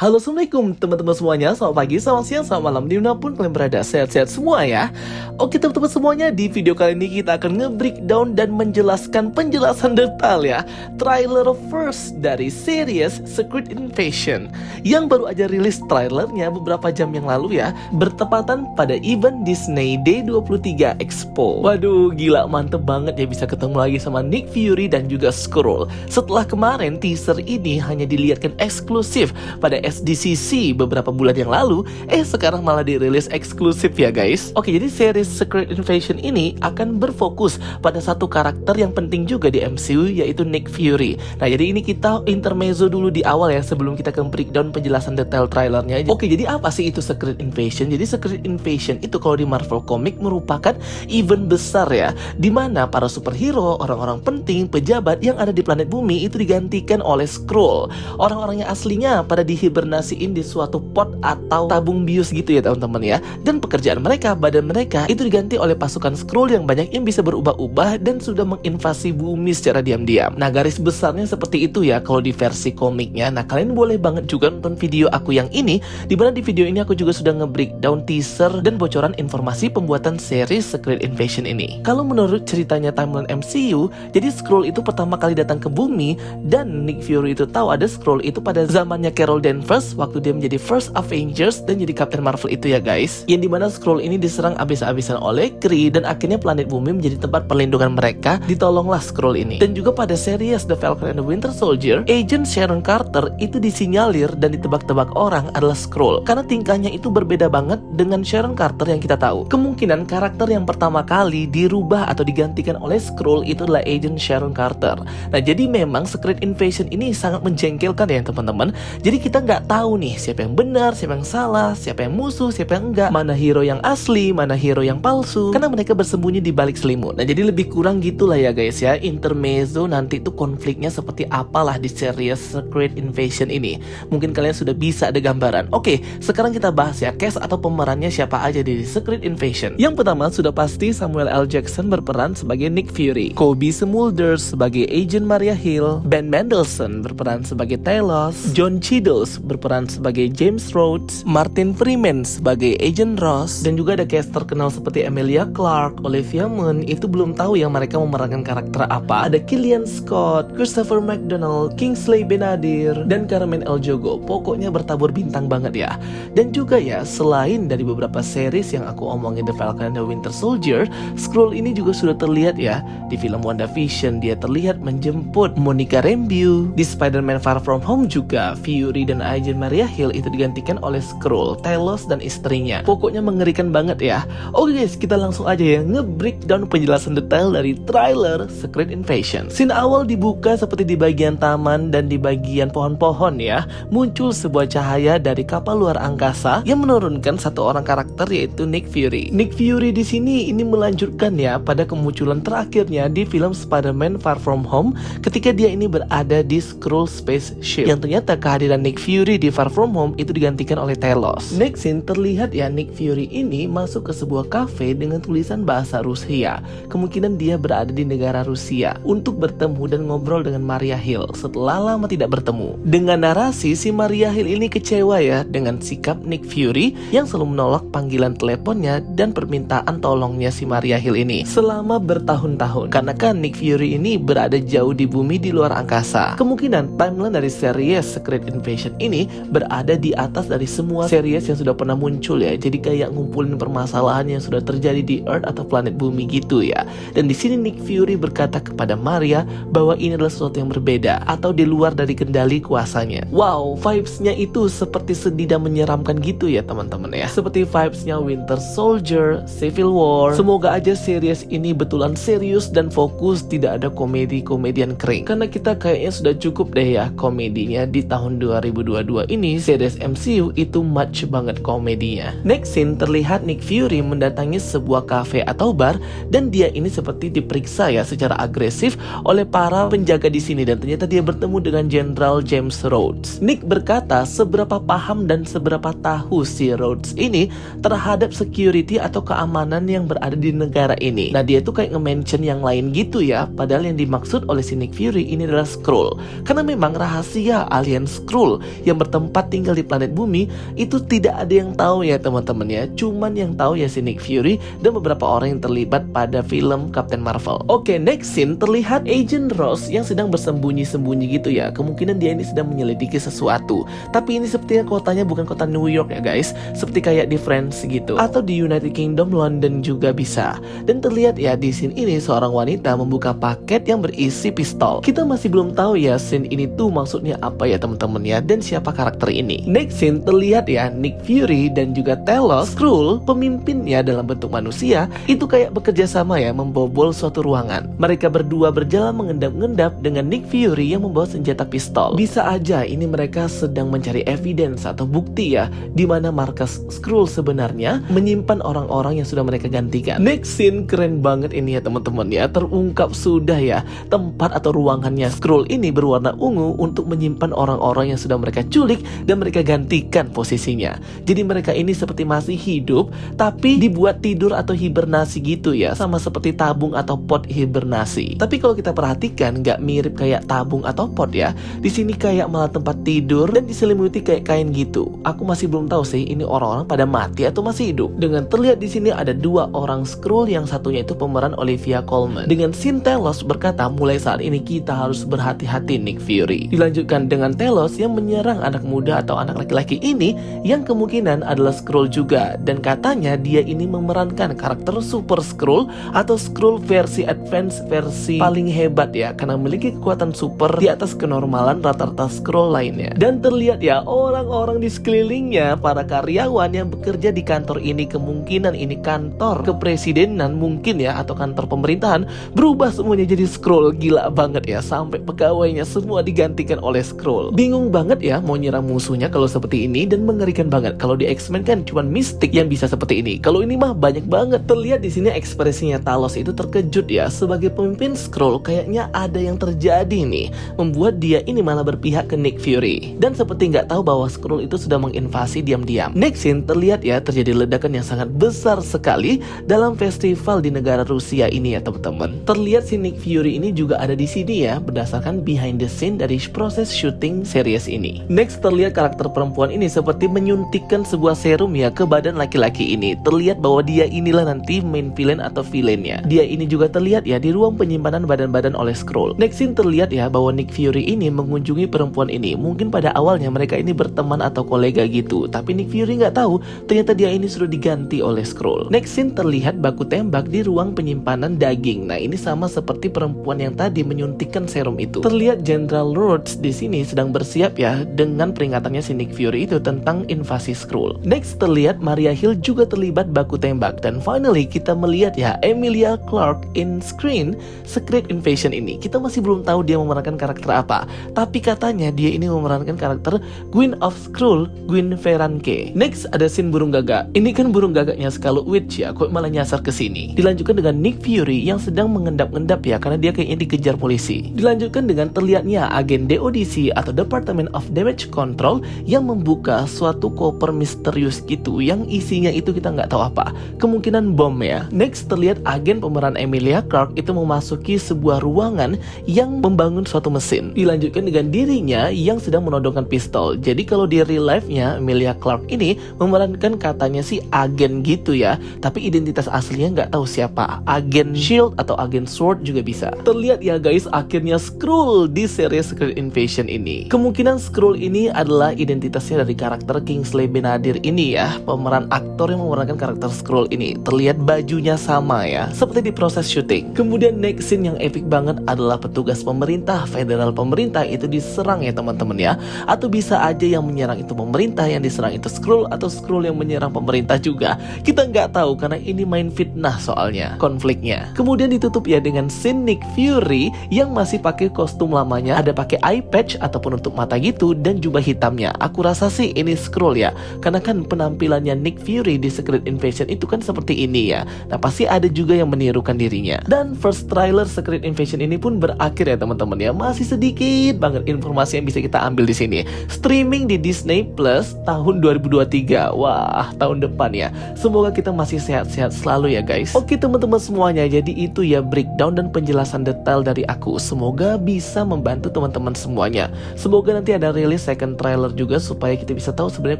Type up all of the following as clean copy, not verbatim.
Halo, assalamualaikum teman-teman semuanya. Selamat pagi, selamat siang, selamat malam, dimanapun kalian berada. Sehat-sehat semua ya. Oke teman-teman semuanya, di video kali ini kita akan nge-breakdown dan menjelaskan penjelasan detail ya trailer first dari series Secret Invasion yang baru aja rilis trailernya beberapa jam yang lalu ya, bertepatan pada event Disney D23 Expo. Waduh, gila, mantep banget ya bisa ketemu lagi sama Nick Fury dan juga Skrull. Setelah kemarin teaser ini hanya dilihatkan eksklusif pada SDCC beberapa bulan yang lalu, sekarang malah dirilis eksklusif ya guys. Oke, jadi series Secret Invasion ini akan berfokus pada satu karakter yang penting juga di MCU, yaitu Nick Fury. Nah, jadi ini kita intermezzo dulu di awal ya, sebelum kita ke breakdown penjelasan detail trailernya. Oke, jadi apa sih itu Secret Invasion? Jadi Secret Invasion itu kalau di Marvel Comics merupakan event besar ya, dimana para superhero, orang-orang penting, pejabat yang ada di planet bumi itu digantikan oleh Skrull. Orang-orang yang aslinya pada dihibernasiin di suatu pot atau tabung bius gitu ya teman-teman ya. Dan pekerjaan mereka, badan mereka itu diganti oleh pasukan Skrull yang banyak yang bisa berubah-ubah dan sudah menginvasi bumi secara diam-diam. Nah, garis besarnya seperti itu ya kalau di versi komiknya. Nah, kalian boleh banget juga nonton video aku yang ini, dimana di video ini aku juga sudah nge-breakdown teaser dan bocoran informasi pembuatan series Secret Invasion ini. Kalau menurut ceritanya timeline MCU, jadi Skrull itu pertama kali datang ke bumi dan Nick Fury itu tahu ada Skrull itu pada zamannya Carol Danvers waktu dia menjadi First Avengers dan jadi Captain Marvel itu ya guys. Yang dimana Skrull ini diserang abis-abisan oleh Kree dan akhirnya planet bumi menjadi tempat perlindungan mereka. Ditolonglah Skrull ini. Dan juga pada series The Falcon and the Winter Soldier, Agent Sharon Carter itu disinyalir dan ditebak-tebak orang adalah Skrull karena tingkahnya itu berbeda banget dengan Sharon Carter yang kita tahu. Kemungkinan karakter yang pertama kali dirubah atau digantikan oleh Skrull itu adalah Agent Sharon Carter. Nah, jadi memang Secret Invasion ini sangat menjengkelkan ya teman-teman. Jadi kita nggak tahu nih siapa yang benar, siapa yang salah, siapa yang musuh, siapa yang enggak, mana hero yang asli, mana hero yang palsu, karena mereka bersembunyi di balik selimut. Nah, jadi lebih kurang gitulah ya guys ya, intermezzo nanti itu konfliknya seperti apalah di series Secret Invasion ini. Mungkin kalian sudah bisa ada gambaran. Oke, sekarang kita bahas ya cast atau pemerannya siapa aja di Secret Invasion. Yang pertama sudah pasti Samuel L. Jackson berperan sebagai Nick Fury, Kobe Smulders sebagai Agent Maria Hill, Ben Mendelsohn berperan sebagai Talos, John Cheadle berperan sebagai James Rhodes, Martin Freeman sebagai Agent Ross, dan juga ada cast terkenal seperti Emilia Clarke, Olivia Munn, itu belum tahu yang mereka memerankan karakter apa. Ada Killian Scott, Christopher McDonald, Kingsley Benadir, dan Carmen Ejogo. Pokoknya bertabur bintang banget ya. Dan juga ya, selain dari beberapa series yang aku omongin The Falcon and the Winter Soldier, Skrull ini juga sudah terlihat ya di film WandaVision. Dia terlihat menjemput Monica Rambeau. Di Spider-Man Far From Home juga Fury dan Agent Maria Hill itu digantikan oleh Skrull, Talos dan istrinya. Pokoknya mengerikan banget ya. Oke guys, kita langsung aja ya nge-breakdown penjelasan detail dari trailer Secret Invasion. Scene awal dibuka seperti di bagian taman dan di bagian pohon-pohon ya. Muncul sebuah cahaya dari kapal luar angkasa yang menurunkan satu orang karakter yaitu Nick Fury. Nick Fury di sini ini melanjutkan ya pada kemunculan terakhirnya di film Spider-Man Far From Home ketika dia ini berada di Skrull Spaceship. Yang ternyata kehadiran Nick Fury di Far From Home itu digantikan oleh Talos. Next scene terlihat ya Nick Fury ini masuk ke sebuah cafe dengan tulisan bahasa Rusia. Kemungkinan dia berada di negara Rusia untuk bertemu dan ngobrol dengan Maria Hill setelah lama tidak bertemu. Dengan narasi si Maria Hill ini kecewa ya dengan sikap Nick Fury yang selalu menolak panggilan teleponnya dan permintaan tolongnya si Maria Hill ini selama bertahun-tahun. Karena kan Nick Fury ini berada jauh di bumi di luar angkasa. Kemungkinan timeline dari series Secret Invasion ini berada di atas dari semua series yang sudah pernah muncul ya. Jadi kayak ngumpulin permasalahan yang sudah terjadi di Earth atau planet bumi gitu ya. Dan di sini Nick Fury berkata kepada Maria bahwa ini adalah sesuatu yang berbeda atau di luar dari kendali kuasanya. Wow, vibes-nya itu seperti sedih dan menyeramkan gitu ya teman-teman ya. Seperti vibes-nya Winter Soldier, Civil War. Semoga aja series ini betulan serius dan fokus, tidak ada komedi-komedian kering. Karena kita kayaknya sudah cukup deh ya komedinya di tahun 2022 ini. Series MCU itu much banget komedinya. Next scene terlihat Nick Fury mendatangi sebuah cafe atau bar dan dia ini seperti diperiksa ya secara agresif oleh para penjaga di sini dan ternyata dia bertemu dengan Jenderal James Rhodes. Nick berkata seberapa paham dan seberapa tahu si Rhodes ini terhadap security atau keamanan yang berada di negara ini. Nah, dia tuh kayak nge-mention yang lain gitu ya, padahal yang dimaksud oleh si Nick Fury ini adalah Skrull. Karena memang rahasia alien Skrull yang bertempat tinggal di planet bumi, itu tidak ada yang tahu ya teman-teman ya. Cuman yang tahu ya si Nick Fury dan beberapa orang yang terlibat pada film Captain Marvel. Oke, next scene terlihat Agent Ross yang sedang bersembunyi-sembunyi gitu ya. Kemungkinan dia ini sedang menyelidiki sesuatu. Tapi ini sepertinya kotanya bukan kota New York ya guys, seperti kayak di Friends gitu, atau di United Kingdom, London juga bisa. Dan terlihat ya di scene ini seorang wanita membuka paket yang berisi pistol. Kita masih belum tahu ya scene ini tuh maksudnya apa ya teman-teman ya, dan siapa karakter ini. Next scene terlihat ya Nick Fury dan juga Talos Skrull, pemimpinnya dalam bentuk manusia, itu kayak bekerja sama ya membobol suatu ruangan. Mereka berdua berjalan mengendap-endap dengan Nick Fury yang membawa senjata pistol. Bisa aja ini mereka sedang mencari evidence atau bukti ya, di mana markas Skrull sebenarnya menyimpan orang-orang yang sudah mereka gantikan. Next scene keren banget ini ya teman-teman ya, terungkap sudah ya tempat atau ruangannya Skrull ini berwarna ungu untuk menyimpan orang-orang yang sudah mereka culik dan mereka gantikan posisinya. Jadi mereka ini seperti masih hidup tapi dibuat tidur atau hibernasi gitu ya, sama seperti tabung atau pot hibernasi. Tapi kalau kita perhatikan nggak mirip kayak tabung atau pot ya. Di sini kayak malah tempat tidur dan diselimuti kayak kain gitu. Aku masih belum tahu sih ini orang-orang pada mati atau masih hidup. Dengan terlihat di sini ada dua orang Skrull, yang satunya itu pemeran Olivia Colman. Dengan scene Talos berkata, mulai saat ini kita harus berhati-hati Nick Fury. Dilanjutkan dengan Talos yang menyerang anak muda atau anak laki-laki ini yang kemungkinan adalah Skrull juga, dan katanya dia ini memerankan karakter Super Skrull atau Skrull versi advance, versi paling hebat ya, karena memiliki kekuatan super di atas kenormalan rata-rata Skrull lainnya. Dan terlihat ya orang-orang di sekelilingnya, para karyawan yang bekerja di kantor ini, kemungkinan ini kantor kepresidenan mungkin ya, atau kantor pemerintahan, berubah semuanya jadi Skrull. Gila banget ya, sampai pegawainya semua digantikan oleh Skrull. Bingung banget ya mau nyerang musuhnya kalau seperti ini, dan mengerikan banget. Kalau di X-Men kan cuman Mystic yang bisa seperti ini, kalau ini mah banyak banget. Terlihat di sini ekspresinya Talos itu terkejut ya, sebagai pemimpin Skrull kayaknya ada yang terjadi nih, membuat dia ini malah berpihak ke Nick Fury, dan seperti nggak tahu bahwa Skrull itu sudah menginvasi diam-diam. Next scene terlihat ya terjadi ledakan yang sangat besar sekali dalam festival di negara Rusia ini ya teman-teman. Terlihat si Nick Fury ini juga ada di sini ya, berdasarkan behind the scene dari proses syuting series ini. Next terlihat karakter perempuan ini seperti menyuntikkan sebuah serum ya ke badan laki-laki ini. Terlihat bahwa dia inilah nanti main villain atau villainnya. Dia ini juga terlihat ya di ruang penyimpanan badan-badan oleh Skrull. Next scene terlihat ya bahwa Nick Fury ini mengunjungi perempuan ini. Mungkin pada awalnya mereka ini berteman atau kolega gitu, tapi Nick Fury nggak tahu ternyata dia ini sudah diganti oleh Skrull. Next scene terlihat baku tembak di ruang penyimpanan daging. Nah ini sama seperti perempuan yang tadi menyuntikkan serum itu. Terlihat General Rhodes di sini sedang bersiap ya dengan peringatannya si Nick Fury itu tentang invasi Skrull. Next terlihat Maria Hill juga terlibat baku tembak, dan finally kita melihat ya Emilia Clarke in Secret Invasion ini. Kita masih belum tahu dia memerankan karakter apa, tapi katanya dia ini memerankan karakter Queen of Skrull, Gwen Ferranke. Next ada scene burung gagak. Ini kan burung gagaknya Scarlet Witch ya, kok malah nyasar ke sini. Dilanjutkan dengan Nick Fury yang sedang mengendap-endap ya, karena dia kayaknya dikejar polisi. Dilanjutkan dengan terlihatnya agen DODC atau Department of Damage Control yang membuka suatu koper misterius gitu, yang isinya itu kita nggak tahu apa. Kemungkinan bom ya. Next terlihat agen pemeran Emilia Clarke itu memasuki sebuah ruangan yang membangun suatu mesin. Dilanjutkan dengan dirinya yang sedang menodongkan pistol. Jadi kalau di real life-nya Emilia Clarke ini memerankan katanya si agen gitu ya, tapi identitas aslinya nggak tahu siapa. Agen Shield atau agen Sword juga bisa. Terlihat ya guys, akhirnya Skrull di series Secret Invasion ini. Kemungkinan Skrull ini adalah identitasnya dari karakter Kingsley Benadir ini ya, pemeran aktor yang memerankan karakter Skrull ini. Terlihat bajunya sama ya, seperti di proses syuting. Kemudian next scene yang epic banget adalah petugas pemerintah, federal pemerintah itu diserang ya teman-teman ya. Atau bisa aja yang menyerang itu pemerintah, yang diserang itu Skrull, atau Skrull yang menyerang pemerintah juga. Kita nggak tahu karena ini main fitnah soalnya konfliknya. Kemudian ditutup ya dengan scene Nick Fury yang masih pakai kostum lamanya, ada pakai eye patch atau penutup mata gitu dan jubah hitamnya. Aku rasa sih ini Skrull ya, karena kan penampilannya Nick Fury di Secret Invasion itu kan seperti ini ya. Nah pasti ada juga yang menirukan dirinya. Dan first trailer Secret Invasion ini pun berakhir ya teman-teman ya. Masih sedikit banget informasi yang bisa kita ambil di sini. Streaming di Disney Plus tahun 2023. Wah, tahun depan ya. Semoga kita masih sehat-sehat selalu ya guys. Oke teman-teman semuanya, jadi itu ya breakdown dan penjelasan detail dari aku. Semoga bisa membantu teman-teman semuanya. Semoga nanti ada rilis rilis second trailer juga supaya kita bisa tahu sebenarnya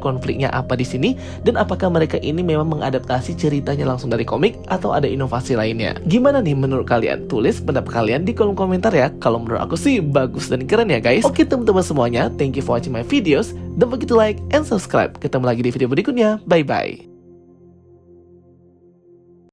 konfliknya apa di sini dan apakah mereka ini memang mengadaptasi ceritanya langsung dari komik atau ada inovasi lainnya. Gimana nih menurut kalian? Tulis pendapat kalian di kolom komentar ya. Kalau menurut aku sih bagus dan keren ya guys. Oke teman-teman semuanya, thank you for watching my videos. Don't forget to like and subscribe. Ketemu lagi di video berikutnya. Bye bye.